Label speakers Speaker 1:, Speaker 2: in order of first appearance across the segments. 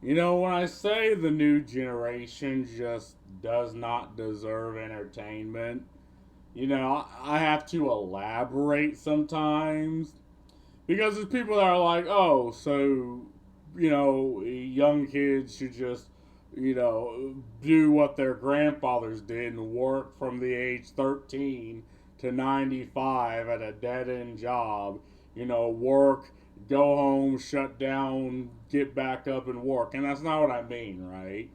Speaker 1: When I say the new generation just does not deserve entertainment, I have to elaborate sometimes because there's people that are like, oh, so, young kids should just, do what their grandfathers did and work from the age 13 to 95 at a dead end job, work, go home, shut down, get back up and work. And that's not what I mean, right?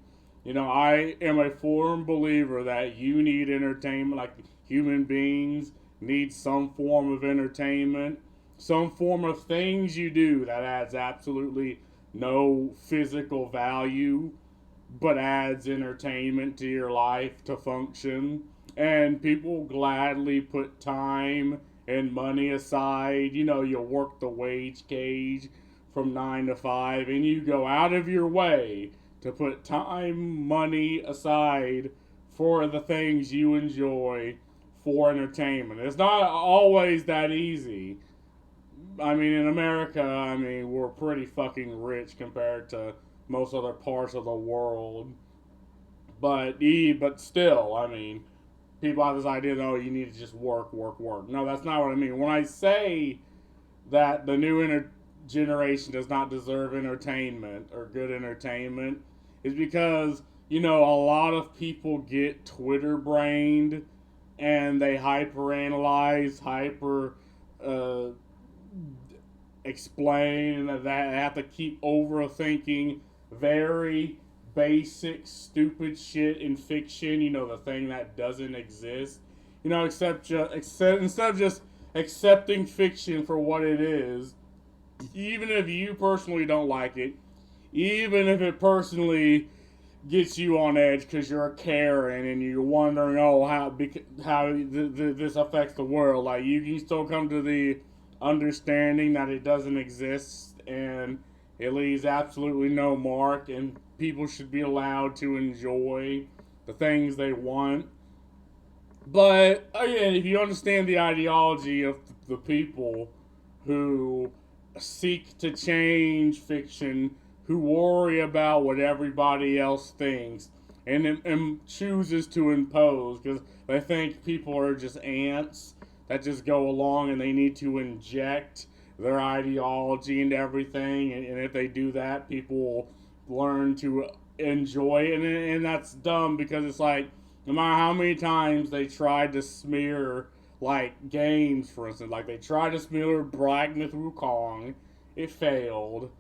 Speaker 1: I am a firm believer that you need entertainment, like human beings need some form of entertainment, some form of things you do that adds absolutely no physical value, but adds entertainment to your life to function. And people gladly put time and money aside. You work the wage cage from 9 to 5, and you go out of your way to put time, money aside for the things you enjoy for entertainment. It's not always that easy. I mean, in America, we're pretty fucking rich compared to most other parts of the world. But still, people have this idea that, oh, you need to just work, work, work. No, that's not what I mean. When I say that the new generation does not deserve entertainment or good entertainment, is because a lot of people get Twitter brained and they hyper analyze, uh, explain that they have to keep overthinking very basic, stupid shit in fiction. The thing that doesn't exist. Instead of just accepting fiction for what it is, even if you personally don't like it, even if it personally gets you on edge because you're a Karen and you're wondering, oh, how this affects the world. Like, you can still come to the understanding that it doesn't exist and it leaves absolutely no mark, and people should be allowed to enjoy the things they want. But again, if you understand the ideology of the people who seek to change fiction, who worry about what everybody else thinks, and chooses to impose because they think people are just ants that just go along and they need to inject their ideology into everything. And if they do that, people will learn to enjoy it. And that's dumb because it's like, no matter how many times they tried to smear, like, games, for instance, like they tried to smear Black Myth Wukong, it failed.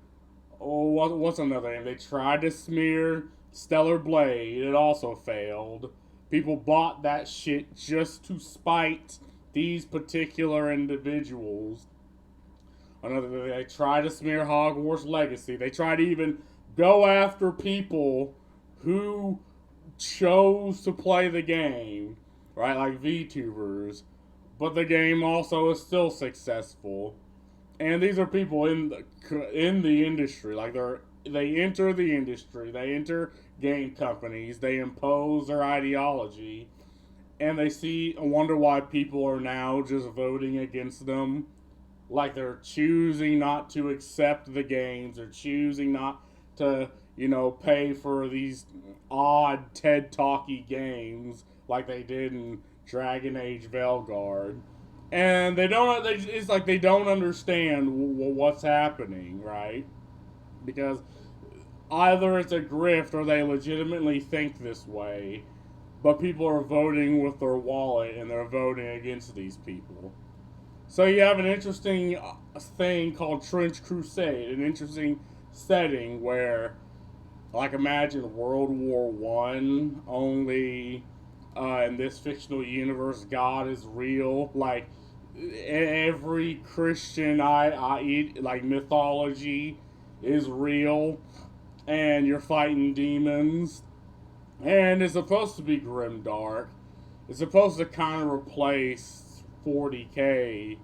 Speaker 1: Oh, what's another name? They tried to smear Stellar Blade. It also failed. People bought that shit just to spite these particular individuals. Another, they tried to smear Hogwarts Legacy. They tried to even go after people who chose to play the game, right? Like VTubers. But the game also is still successful. And these are people in the industry. Like, they enter the industry, they enter game companies, they impose their ideology, and they see and wonder why people are now just voting against them. Like, they're choosing not to accept the games, they're choosing not to, pay for these odd TED Talky games like they did in Dragon Age Veilguard. And it's like they don't understand what's happening, right? Because either it's a grift or they legitimately think this way, but people are voting with their wallet and they're voting against these people. So you have an interesting thing called Trench Crusade, an interesting setting where, like, imagine World War I, only in this fictional universe, God is real. Like, every Christian like mythology is real, and you're fighting demons, and it's supposed to be grim dark. It's supposed to kind of replace 40K,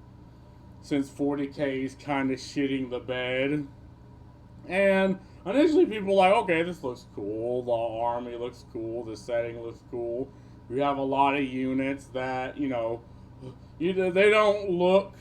Speaker 1: since 40K is kind of shitting the bed. And initially, people were like, okay, this looks cool. The army looks cool. The setting looks cool. We have a lot of units that, they don't look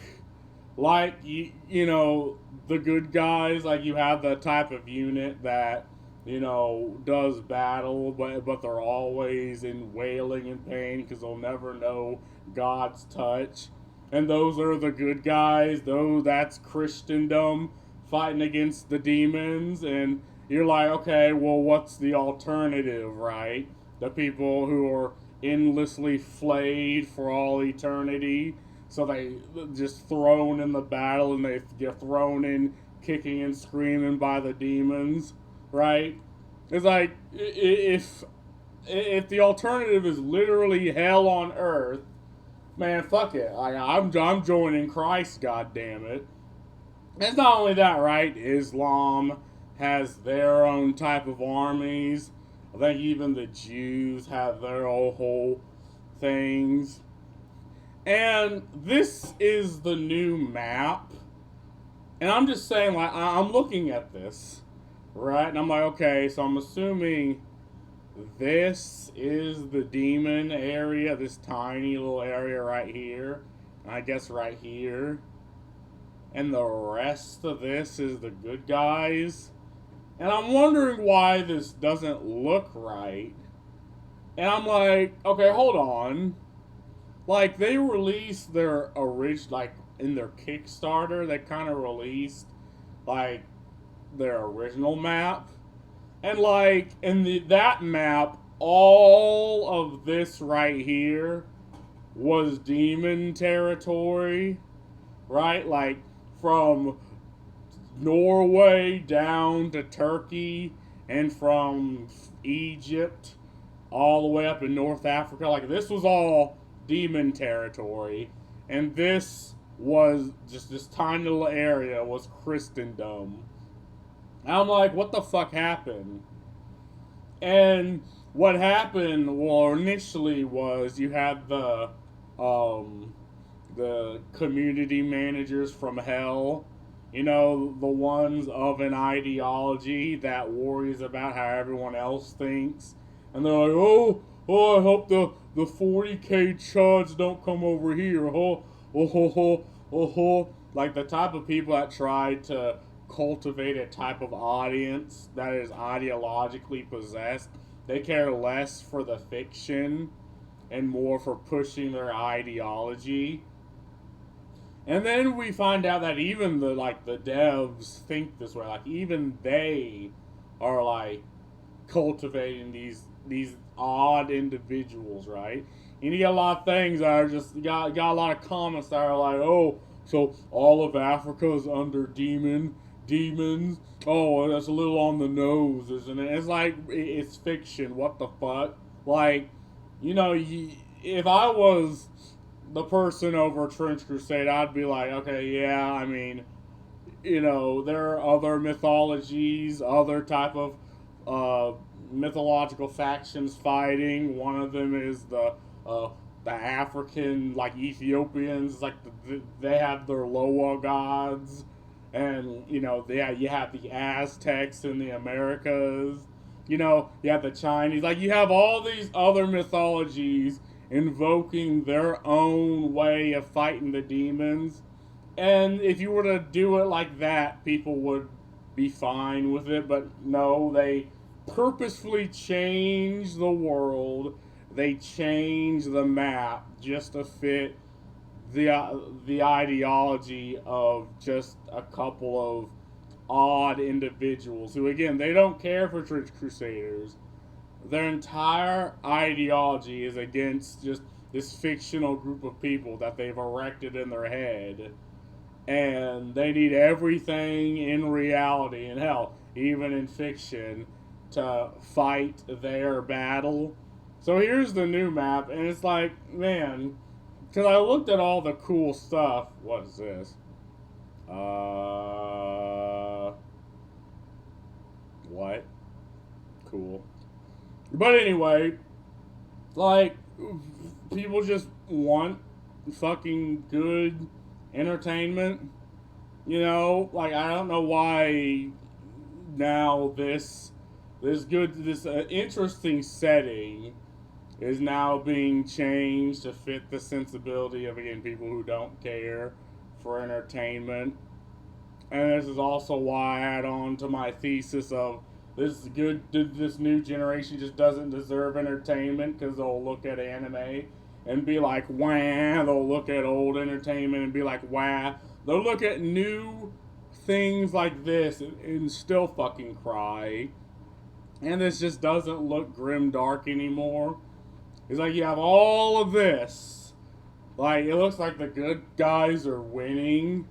Speaker 1: like, the good guys. Like, you have the type of unit that does battle, but they're always in wailing and pain because they'll never know God's touch. And those are the good guys. Though that's Christendom fighting against the demons. And you're like, okay, well, what's the alternative, right? The people who are endlessly flayed for all eternity. So they just thrown in the battle and they get thrown in kicking and screaming by the demons, right? It's like if the alternative is literally hell on earth, man, fuck it. I'm joining Christ. God damn it. It's not only that, right? Islam has their own type of armies. I think even the Jews have their own whole things. And this is the new map. And I'm just saying, like, I'm looking at this, right? And I'm like, okay, so I'm assuming this is the demon area, this tiny little area right here. I guess right here. And the rest of this is the good guys. And I'm wondering why this doesn't look right. And I'm like, okay, hold on. Like, they released their original, like, in their Kickstarter, they kind of released, like, their original map. And, like, in that map, all of this right here was demon territory, right? Like, from Norway down to Turkey and from Egypt all the way up in North Africa. Like, this was all demon territory. And this was just this tiny little area was Christendom. And I'm like, what the fuck happened? And what happened, well, initially was you had the community managers from hell, the ones of an ideology that worries about how everyone else thinks. And they're like, I hope the 40K chuds don't come over here. Like the type of people that try to cultivate a type of audience that is ideologically possessed. They care less for the fiction and more for pushing their ideology. And then we find out that even the devs think this way. Like even they are like cultivating these odd individuals, right? And you get a lot of things that are just you got a lot of comments that are like, oh, so all of Africa is under demons. Oh, that's a little on the nose, isn't it? It's like it's fiction. What the fuck? Like, if I was the person over Trench Crusade, I'd be like, okay, yeah, I mean, there are other mythologies, other type of mythological factions fighting. One of them is the African, like Ethiopians, like they have their Loa gods, and you have the Aztecs in the Americas. You have the Chinese. Like you have all these other mythologies invoking their own way of fighting the demons. And if you were to do it like that, people would be fine with it. But no, they purposefully change the world. They change the map just to fit the ideology of just a couple of odd individuals who, again, they don't care for Crusaders. Their entire ideology is against just this fictional group of people that they've erected in their head. And they need everything in reality, and hell, even in fiction, to fight their battle. So here's the new map, and it's like, man, because I looked at all the cool stuff. What is this? What? Cool. But anyway, like, people just want fucking good entertainment. Like, I don't know why now this interesting setting is now being changed to fit the sensibility of, again, people who don't care for entertainment. And this is also why I add on to my thesis of this new generation just doesn't deserve entertainment because they'll look at anime and be like, wah. They'll look at old entertainment and be like, wah. They'll look at new things like this and still fucking cry. And this just doesn't look grim dark anymore. It's like you have all of this. Like, it looks like the good guys are winning.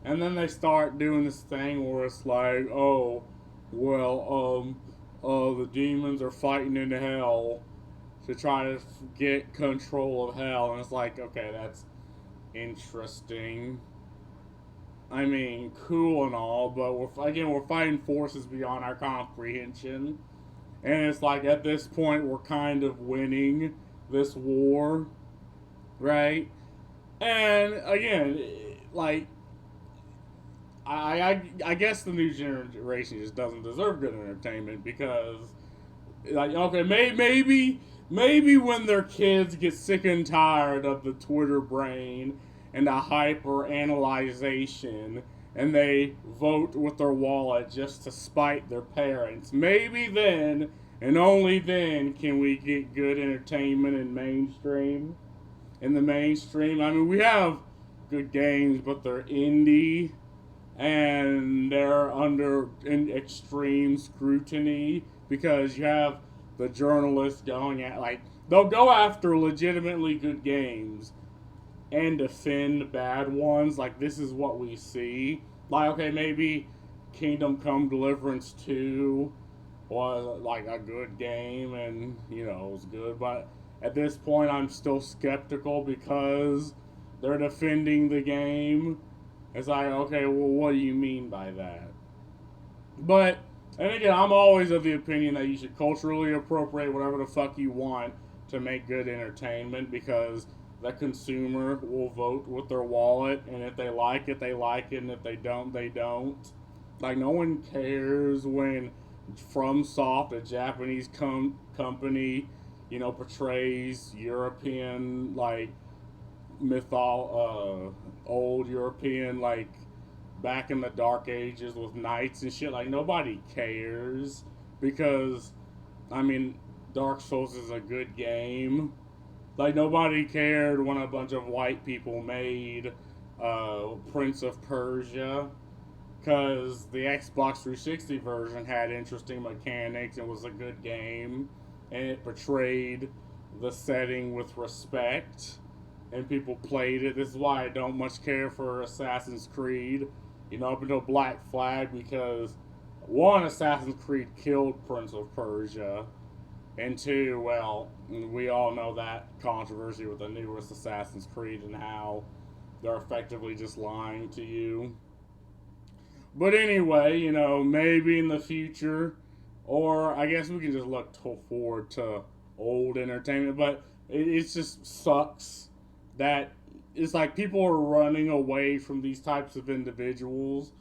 Speaker 1: And then they start doing this thing where it's like, oh, well, the demons are fighting in hell to try to get control of hell. And it's like, okay, that's interesting. I mean, cool and all, but we're fighting forces beyond our comprehension. And it's like, at this point, we're kind of winning this war, right? And again, like, I guess the new generation just doesn't deserve good entertainment because, like, okay, maybe when their kids get sick and tired of the Twitter brain and the hyper analyzation and they vote with their wallet just to spite their parents, maybe then and only then can we get good entertainment in mainstream. In the mainstream, I mean, we have good games, but they're indie and they're under extreme scrutiny because you have the journalists going at, like, they'll go after legitimately good games and defend bad ones. Like, this is what we see. Like, okay, maybe Kingdom Come Deliverance 2 was like a good game and, you know, it was good, but at this point I'm still skeptical because they're defending the game. It's like, okay, well, what do you mean by that? But, and again, I'm always of the opinion that you should culturally appropriate whatever the fuck you want to make good entertainment because the consumer will vote with their wallet, and if they like it, they like it, and if they don't, they don't. Like, no one cares when FromSoft, a Japanese company, you know, portrays European, like, old European, like, back in the Dark Ages with knights and shit. Like, nobody cares because, I mean, Dark Souls is a good game. Like, nobody cared when a bunch of white people made Prince of Persia because the Xbox 360 version had interesting mechanics and was a good game and it portrayed the setting with respect and people played it. This is why I don't much care for Assassin's Creed, you know, up until Black Flag because one, Assassin's Creed killed Prince of Persia, and two, well, we all know that controversy with the newest Assassin's Creed and how they're effectively just lying to you. But anyway, you know, maybe in the future, or I guess we can just look forward to old entertainment, but it just sucks that it's like people are running away from these types of individuals,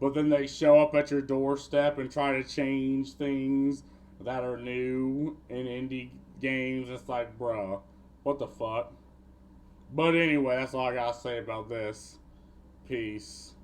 Speaker 1: but then they show up at your doorstep and try to change things that are new in indie games. It's like, bruh, what the fuck? But anyway, that's all I gotta say about this. Peace.